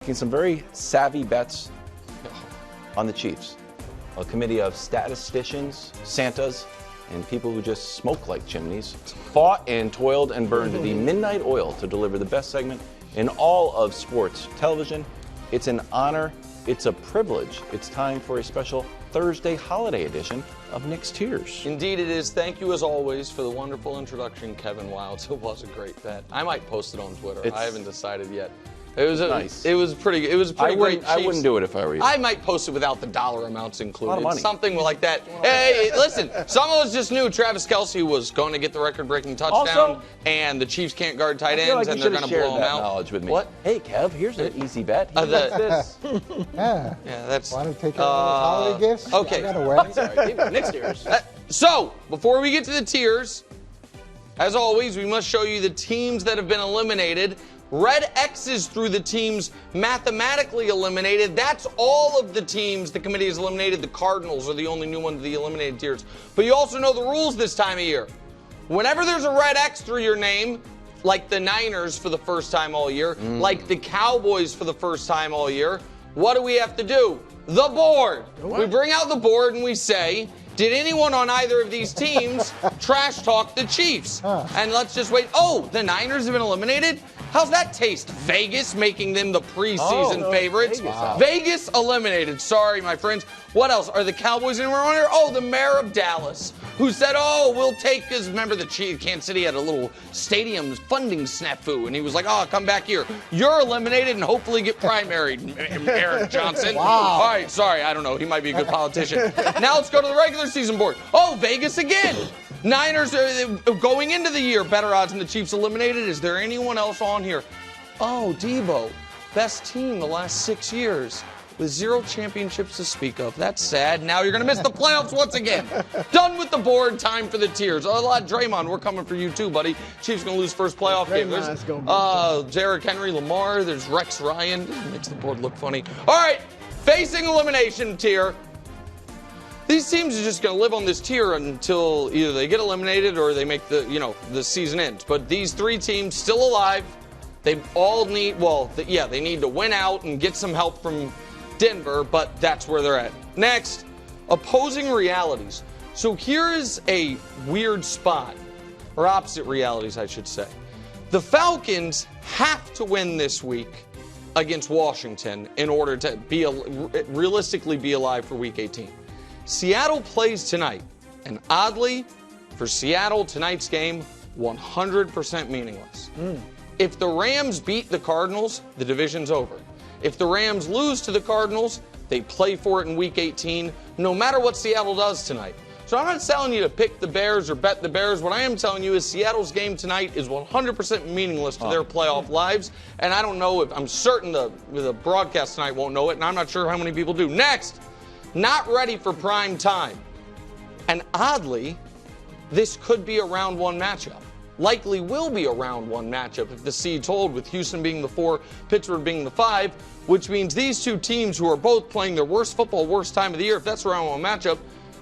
Making some very savvy bets on the Chiefs. A committee of statisticians, Santas, and people who just smoke like chimneys fought and toiled and burned the midnight oil to deliver the best segment in all of sports television. It's an honor. It's a privilege. It's time for a special Thursday holiday edition of Nick's Tiers. Indeed it is. Thank you as always for the wonderful introduction, Kevin Wilds. It was a great bet. I might post it on Twitter. I haven't decided yet. It was nice. It was pretty great. I wouldn't do it if I were you. I might post it without the dollar amounts included. A lot of money. Something like that. Hey, listen, some of us just knew Travis Kelce was going to get the record-breaking touchdown, Also, and the Chiefs can't guard tight ends, like and they're going to blow them out. Knowledge with me. What? Hey, Kev, here's an easy bet. This. Yeah. Yeah, that's. Want to take care of holiday gifts? Okay. I got a wedding. Sorry, Nick's Tiers. So, before we get to the tiers, as always, we must show you the teams that have been eliminated. Red X's through the teams mathematically eliminated. That's all of the teams the committee has eliminated. The Cardinals are the only new one to the eliminated tiers. But you also know the rules this time of year. Whenever there's a red X through your name, like the Niners for the first time all year, like the Cowboys for the first time all year, what do we have to do? The board. We bring out the board and we say, did anyone on either of these teams trash talk the Chiefs? And let's just wait. Oh, the Niners have been eliminated? How's that taste? Vegas making them the preseason favorites. Vegas eliminated. Sorry, my friends. What else? Are the Cowboys anywhere on here? Oh, the mayor of Dallas, who said, oh, we'll take his, remember the Chiefs, Kansas City had a little stadium funding snafu, and he was like, oh, come back here. You're eliminated and hopefully get primaried, Eric Johnson. Wow. All right, sorry, I don't know. He might be a good politician. Now let's go to the regular season board. Oh, Vegas again. Niners are going into the year, better odds than the Chiefs eliminated. Is there anyone else on here? Oh, Debo, best team the last 6 years with 0 championships to speak of. That's sad. Now you're going to miss the playoffs once again. Done with the board. Time for the tiers. Oh, a lot, Draymond, we're coming for you too, buddy. Chiefs going to lose first playoff game. There's Derrick Henry, Lamar. There's Rex Ryan. Makes the board look funny. All right, facing elimination tier. These teams are just going to live on this tier until either they get eliminated or they make the season end. But these 3 teams still alive. They all need, they need to win out and get some help from Denver, but that's where they're at. Next, opposing realities. So here is a weird spot, or opposite realities, I should say. The Falcons have to win this week against Washington in order to realistically be alive for Week 18. Seattle plays tonight, and oddly, for Seattle, tonight's game, 100% meaningless. If the Rams beat the Cardinals, the division's over. If the Rams lose to the Cardinals, they play for it in Week 18, no matter what Seattle does tonight. So I'm not telling you to pick the Bears or bet the Bears. What I am telling you is Seattle's game tonight is 100% meaningless to their playoff lives, and I don't know if, I'm certain the broadcast tonight won't know it, and I'm not sure how many people do. Next! Not ready for prime time. And oddly, this could be a round 1 matchup. Likely will be a round 1 matchup if the seeds hold, with Houston being the 4, Pittsburgh being the 5, which means these 2 teams who are both playing their worst football, worst time of the year, if that's a round 1 matchup,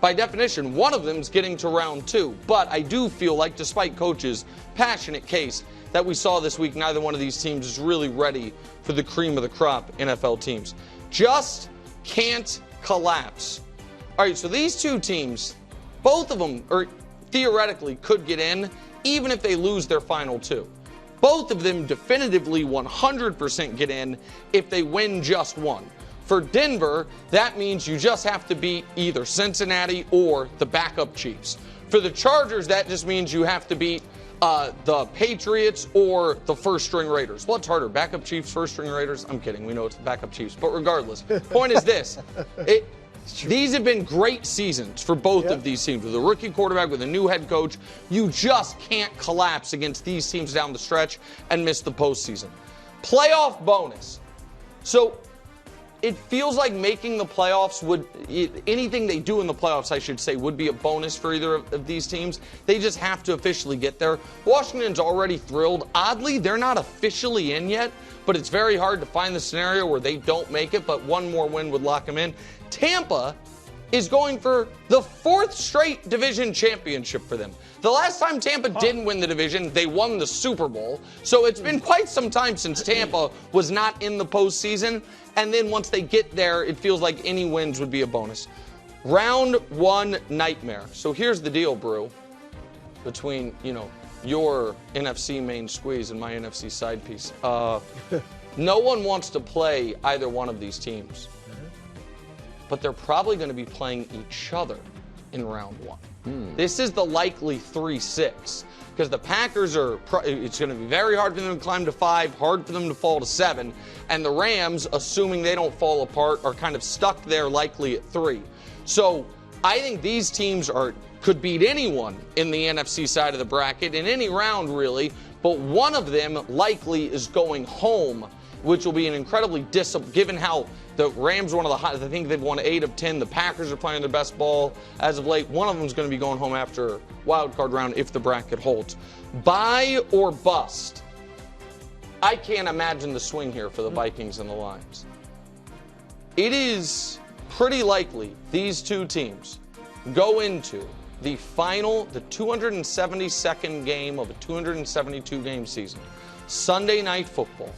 by definition, one of them is getting to round 2. But I do feel like, despite Coach's passionate case that we saw this week, neither one of these teams is really ready for the cream of the crop NFL teams. Just can't collapse. All right, so these 2 teams, both of them theoretically could get in, even if they lose their final 2. Both of them definitively 100% get in if they win just one. For Denver, that means you just have to beat either Cincinnati or the backup Chiefs. For the Chargers, that just means you have to beat the Patriots or the first-string Raiders. What's harder, backup Chiefs, first-string Raiders? I'm kidding. We know it's the backup Chiefs. But regardless, point is this. These have been great seasons for both of these teams. With a rookie quarterback, with a new head coach, you just can't collapse against these teams down the stretch and miss the postseason. Playoff bonus. So it feels like making the playoffs anything they do in the playoffs, I should say, would be a bonus for either of these teams. They just have to officially get there. Washington's already thrilled. Oddly, they're not officially in yet, but it's very hard to find the scenario where they don't make it, but one more win would lock them in. Tampa is going for the 4th straight division championship for them. The last time Tampa didn't win the division, they won the Super Bowl. So it's been quite some time since Tampa was not in the postseason. And then once they get there, it feels like any wins would be a bonus. Round 1 nightmare. So here's the deal, Brew, between, your NFC main squeeze and my NFC side piece. No one wants to play either one of these teams. But they're probably going to be playing each other in round 1. This is the likely 3-6 because the Packers it's going to be very hard for them to climb to 5, hard for them to fall to 7, and the Rams, assuming they don't fall apart, are kind of stuck there likely at 3. So I think these teams could beat anyone in the NFC side of the bracket in any round really, but one of them likely is going home, which will be an incredibly given how the Rams are one of the hottest. I think they've won 8 of 10. The Packers are playing their best ball as of late. One of them is going to be going home after wild card round if the bracket holds. Buy or bust? I can't imagine the swing here for the Vikings and the Lions. It is pretty likely these two teams go into the 272nd game of a 272-game season, Sunday Night Football,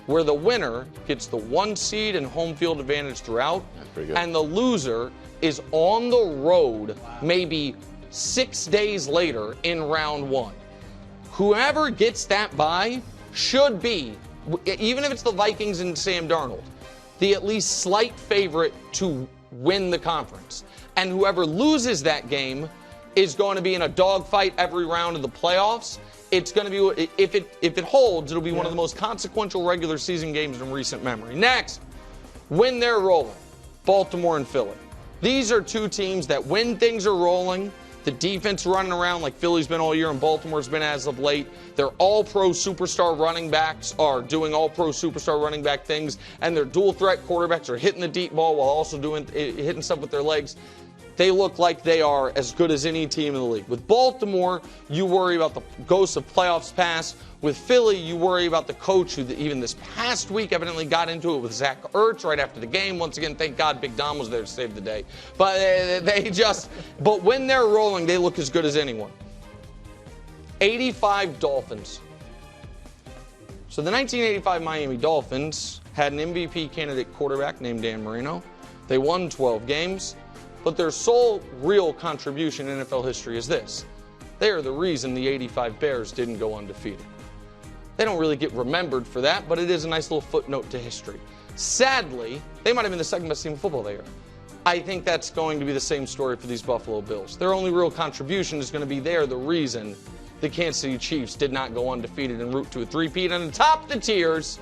where the winner gets the 1 seed and home field advantage throughout, and the loser is on the road maybe 6 days later in round 1. Whoever gets that bye should be, even if it's the Vikings and Sam Darnold, the at least slight favorite to win the conference. And whoever loses that game is going to be in a dogfight every round of the playoffs. It's going to be, if it holds, it'll be one of the most consequential regular season games in recent memory. Next, when they're rolling, Baltimore and Philly. These are two teams that when things are rolling, the defense running around like Philly's been all year and Baltimore's been as of late. Their all-pro superstar running backs are doing all-pro superstar running back things, and their dual-threat quarterbacks are hitting the deep ball while also hitting stuff with their legs. They look like they are as good as any team in the league. With Baltimore, you worry about the ghosts of playoffs past. With Philly, you worry about the coach who even this past week evidently got into it with Zach Ertz right after the game. Once again, thank God Big Dom was there to save the day. But but when they're rolling, they look as good as anyone. 85 Dolphins. So the 1985 Miami Dolphins had an MVP candidate quarterback named Dan Marino. They won 12 games. But their sole real contribution in NFL history is this. They are the reason the 85 Bears didn't go undefeated. They don't really get remembered for that, but it is a nice little footnote to history. Sadly, they might have been the second best team in football that year. I think that's going to be the same story for these Buffalo Bills. Their only real contribution is going to be they're the reason the Kansas City Chiefs did not go undefeated en route to a three-peat. And atop the tiers,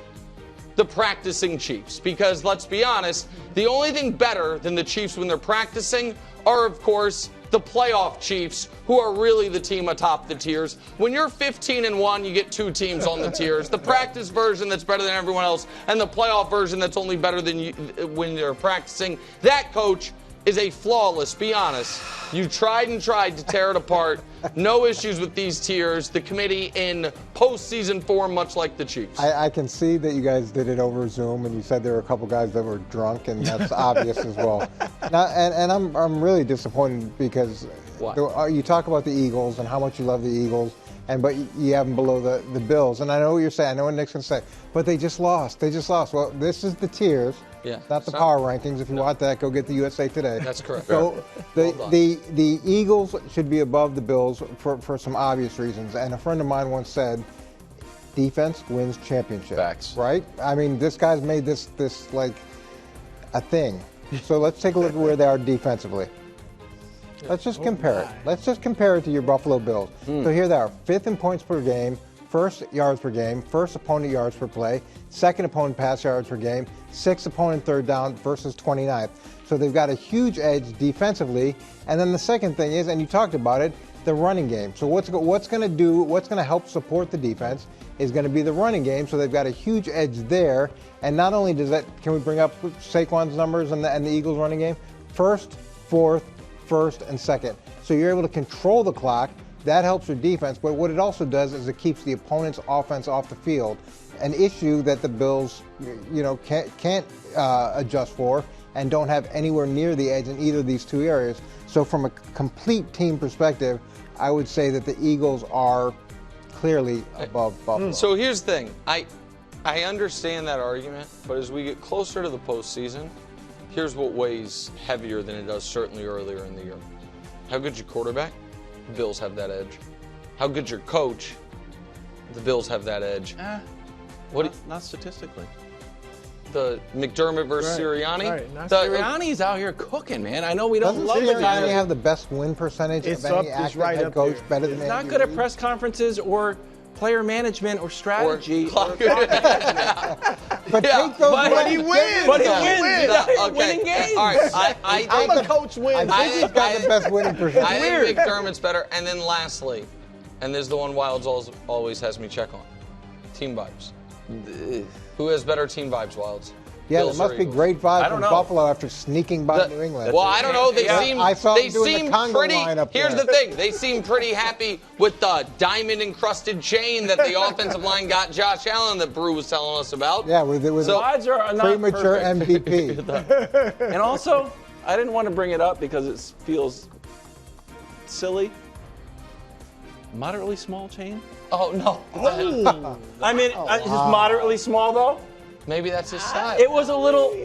the practicing Chiefs. Because let's be honest, the only thing better than the Chiefs when they're practicing are, of course, the playoff Chiefs, who are really the team atop the tiers. When you're 15-1, you get 2 teams on the tiers. The practice version that's better than everyone else, and the playoff version that's only better than you when you're practicing. That, coach, is a flawless, be honest. You tried and tried to tear it apart. No issues with these tiers. The committee in postseason form, much like the Chiefs. I can see that you guys did it over Zoom, and you said there were a couple guys that were drunk, and that's obvious as well. Now, and I'm really disappointed because you talk about the Eagles and how much you love the Eagles, but you have them below the Bills. And I know what you're saying. I know what Nick's going to say. But they just lost. They just lost. Well, this is the tiers. Yeah. Not the power rankings. If you want that, go get the USA Today. That's correct. So the Eagles should be above the Bills for some obvious reasons. And a friend of mine once said, defense wins championship. Facts. Right? I mean, this guy's made this like a thing. So let's take a look at where they are defensively. Let's just compare it. Let's just compare it to your Buffalo Bills. So here they are, 5th in points per game, 1st yards per game, 1st opponent yards per play, 2nd opponent pass yards per game, 6th opponent third down versus 29th. So they've got a huge edge defensively. And then the second thing is, and you talked about it, the running game. So what's going to help support the defense is going to be the running game. So they've got a huge edge there. And not only does that, can we bring up Saquon's numbers and the Eagles running game? 1st, 4th, 1st, and 2nd. So you're able to control the clock. That helps your defense. But what it also does is it keeps the opponent's offense off the field, an issue that the Bills, can't adjust for. and don't have anywhere near the edge in either of these two areas. So from a complete team perspective, I would say that the Eagles are clearly above Buffalo. So here's the thing. I understand that argument, but as we get closer to the postseason, here's what weighs heavier than it does certainly earlier in the year. How good's your quarterback? The Bills have that edge. How good's your coach? The Bills have that edge. Not statistically. The McDermott versus Sirianni? Right, not Sirianni's out here cooking, man. I know we don't Doesn't love the guy. Sirianni have the best win percentage It's of any up- it's active right head up coach, there. better than He's not Andy good at Reid? press conferences or player management or strategy. But Yeah, take those but wins. he wins. But he though. wins. He's out here winning games. All right. I I'm think a coach win. I think he's got the best winning percentage. I think McDermott's better. And then lastly, and this is the one Wilds always has me check on, team vibes. Who has better team vibes, Wilds? Yeah, Bills there or must be Eagles? great I vibes don't from know. Buffalo after sneaking by New England. Well, I don't know. They Yeah. seem I saw they him doing the seem Congo pretty. line up Here's there. the thing: they seem pretty happy with the diamond-encrusted chain that the offensive line got Josh Allen that Brew was telling us about. Yeah, with So- Odds are not premature perfect. MVP. And also, I didn't want to bring it up because it feels silly. Moderately small chain. Oh no! I mean, it's moderately small though. Maybe that's his style. It was a little.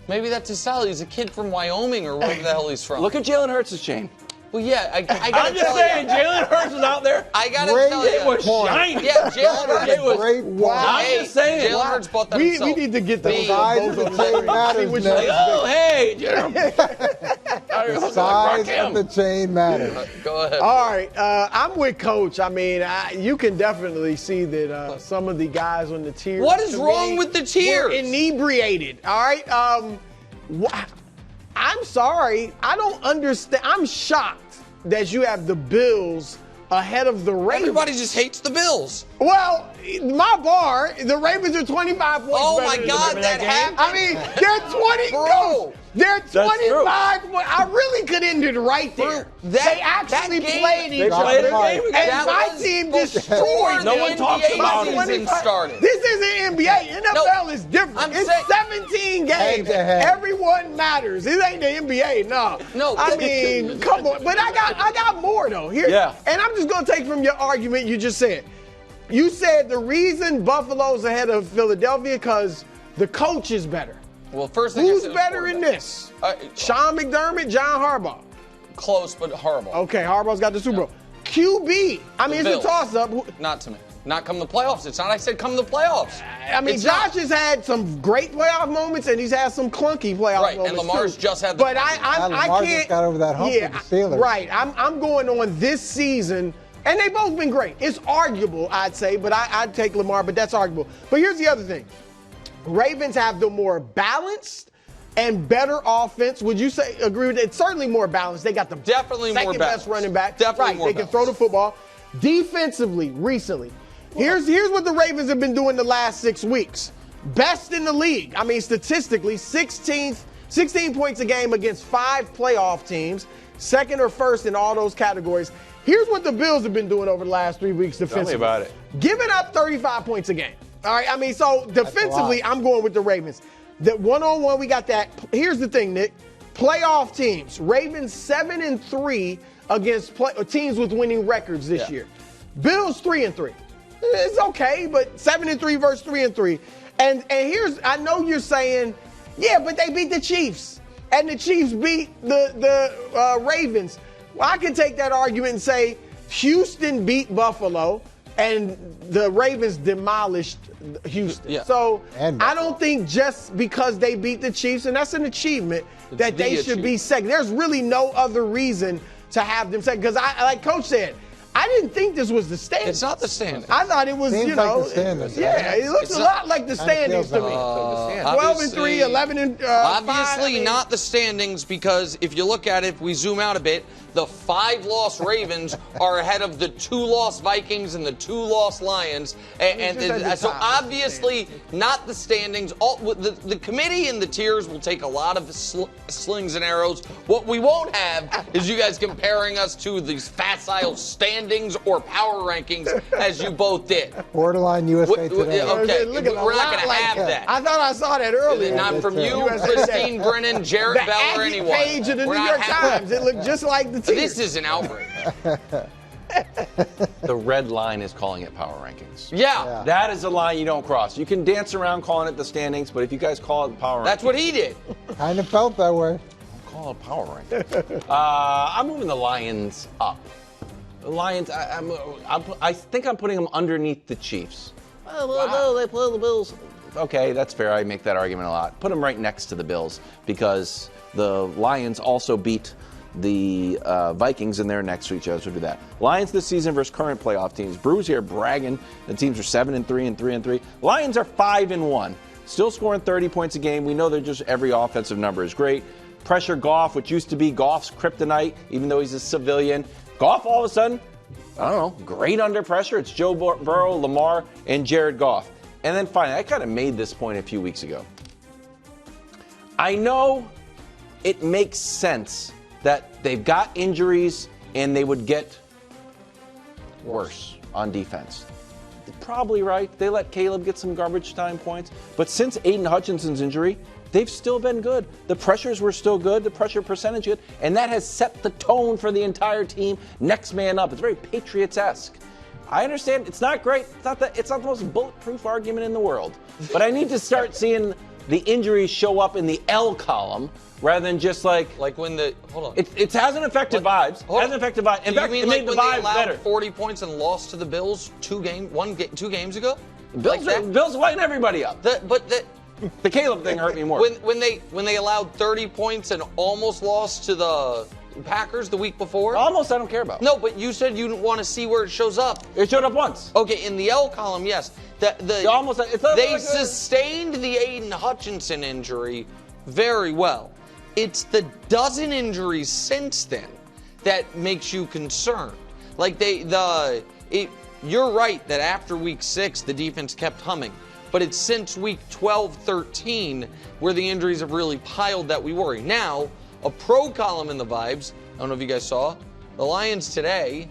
Maybe that's his style. He's a kid from Wyoming or wherever the hell he's from. Look at Jalen Hurts' chain. Well, yeah, I gotta I'm just tell saying, you. Jalen Hurts was out there. I gotta Great tell you. It was point. shiny. Yeah, Jalen Hurts. It was. Great point. Wow. I'm just saying. Jalen Hurts bought that We himself. need to get the size of the chain matters, which Nick. one is Oh, hey, Jeremy. The size of the chain matters. Go ahead. All right, I'm with Coach. I mean, you can definitely see that some of the guys on the tier. What is to wrong me, with the were tiers? inebriated. All right. I'm sorry. I don't understand. I'm shocked that you have the Bills ahead of the Ravens. Everybody just hates the Bills. Well, my bar, the Ravens are 25 points Oh better my than God, the that game. happened. I mean, they're 20. Bro. They're true. 25. I really could end it right there. That- they actually that game- played They each played other. a game And against- my was team before destroyed No them. one talks NBA about it. season started. This isn't NBA. NFL is different. I'm It's saying- 17 games. Head to head. Everyone matters. It ain't the NBA. No. I mean, come on. But I got more though. Here. Yeah. And I'm just gonna take from your argument you just said. You said the reason Buffalo's ahead of Philadelphia because the coach is better. Well, first thing I Who's said was better in quarterback. this? Uh, Sean McDermott, John Harbaugh. Close, but horrible. Okay, Harbaugh's got the Super Bowl. QB. I mean, The it's a Bills. toss-up. Not to me. Not come the playoffs. It's not. I said come the playoffs. I mean, It's Josh not. has had some great playoff moments, and he's had some clunky playoff Right, and moments Lamar's too. just had the- But I Lamar can't. just got over that hump with the Steelers. Right. I'm going on this season, and they both been great. It's arguable, I'd say, but I'd take Lamar, but that's arguable. But here's the other thing: Ravens have the more balanced and better offense. Would you say agree with it? It's certainly more balanced. They got the Definitely more second balanced. best running back. Definitely right. more They can throw the football. Defensively, recently, here's what the Ravens have been doing the last 6 weeks. Best in the league. I mean, statistically, 16 points a game against 5 playoff teams. Second or first in all those categories. Here's what the Bills have been doing over the last 3 weeks defensively. Tell me about it. Giving up 35 points a game. All right, I mean, so defensively, I'm going with the Ravens. The one-on-one, we got that. Here's the thing, Nick. Playoff teams. Ravens 7-3 against teams with winning records this year. Bills 3-3. It's okay, but 7-3 versus 3-3. And here's, I know you're saying, yeah, but they beat the Chiefs. And the Chiefs beat the Ravens. Well, I can take that argument and say Houston beat Buffalo and the Ravens demolished Houston. Yeah. So And I don't think just because they beat the Chiefs, and that's an achievement, that the they should be achievement. second. There's really no other reason to have them second. Because like Coach said, I didn't think this was the standings. It's not the standings. I thought it was, Seems you like know. the standings. Yeah, it looks It's a not- lot like the Kinda standings feels to me. like 12-3, 11-5. Obviously not the standings, because if you look at it, if we zoom out a bit, the 5-loss Ravens are ahead of the 2-loss Vikings and the 2-loss Lions. So obviously not the standings. The committee and the tiers will take a lot of slings and arrows. What we won't have is you guys comparing us to these facile standings or power rankings as you both did. Borderline USA Today. Okay, Look we're at not going to have that. I thought I saw that earlier. Not from you, Christine Brennan, Jarrett Bell, or anyone. The page of the New York Times. It looked just like the tiers. This is an outrage. The red line is calling it power rankings. Yeah. That is a line you don't cross. You can dance around calling it the standings, but if you guys call it power rankings. That's what he did. Kind of felt that way. Call it power rankings. I'm moving the Lions up. The Lions, I think I'm putting them underneath the Chiefs. No, they play the Bills. Okay, that's fair. I make that argument a lot. Put them right next to the Bills because the Lions also beat the Vikings, and they're next to each other, so do that. Lions this season versus current playoff teams. Brews here bragging. The teams are 7-3 and 3-3. Lions are 5-1. Still scoring 30 points a game. We know they're just every offensive number is great. Pressure Goff, which used to be Goff's kryptonite, even though he's a civilian. Goff all of a sudden, I don't know, great under pressure. It's Joe Burrow, Lamar, and Jared Goff. And then finally, I kind of made this point a few weeks ago. I know it makes sense that they've got injuries and they would get worse on defense. They're probably right. They let Caleb get some garbage time points. But since Aiden Hutchinson's injury, they've still been good. The pressures were still good, the pressure percentage good, and that has set the tone for the entire team. Next man up. It's very Patriots-esque. I understand it's not great. It's not the most bulletproof argument in the world. But I need to start seeing the injuries show up in the L column rather than just like when the hold on. It hasn't affected vibes. It hasn't affected vibes. In fact, it made the vibes better. 40 points and lost to the Bills 2 games ago. Bills lighting everybody up. The Caleb thing hurt me more. When they allowed 30 points and almost lost to the Packers the week before. Almost, I don't care about. No, but you said you want to see where it shows up. It showed up once. Okay, in the L column, yes. They sustained the Aiden Hutchinson injury very well. It's the dozen injuries since then that makes you concerned. You're right that after week 6 the defense kept humming, but it's since week 12, 13 where the injuries have really piled that we worry. Now, a pro column in the vibes, I don't know if you guys saw, the Lions today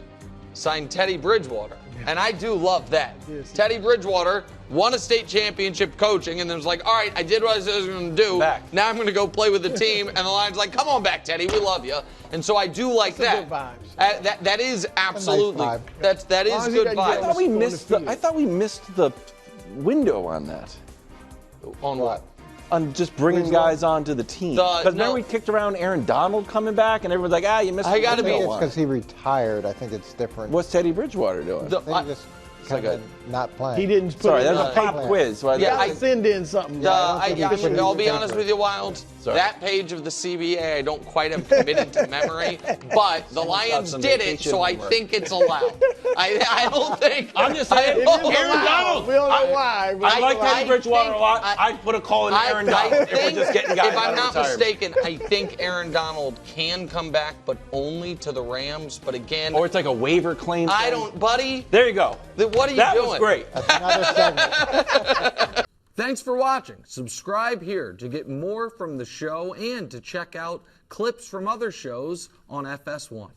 signed Teddy Bridgewater. And I do love that. Yes. Teddy Bridgewater won a state championship coaching and then was like, all right, I did what I was going to do. Back. Now I'm going to go play with the team. And the Lions like, come on back, Teddy. We love you. And so I do like that. Good vibes. That is absolutely. Nice vibe. That is good vibes. I thought we missed the window on that. On what? On just bringing guys onto the team. Because then we kicked around Aaron Donald coming back, and everyone's like, you missed the window. I think it's because he retired. I think it's different. What's Teddy Bridgewater doing? I think he just kind of not playing. He didn't put Sorry, that's a pop quiz. So I send in something. I'll be honest with you, Wild. Sorry. That page of the CBA, I don't quite have committed to memory, but the Lions did it, so I think it's allowed. I don't think. I'm just saying, Aaron Donald. We don't know why. I like Teddy Bridgewater a lot. I'd put a call in Aaron Donald if we're just getting guys if I'm not retirement. mistaken, I think Aaron Donald can come back, but only to the Rams. But again, or it's like a waiver claim. Buddy. There you go. What are you doing? That was great. That's another segment. Thanks for watching. Subscribe here to get more from the show and to check out clips from other shows on FS1.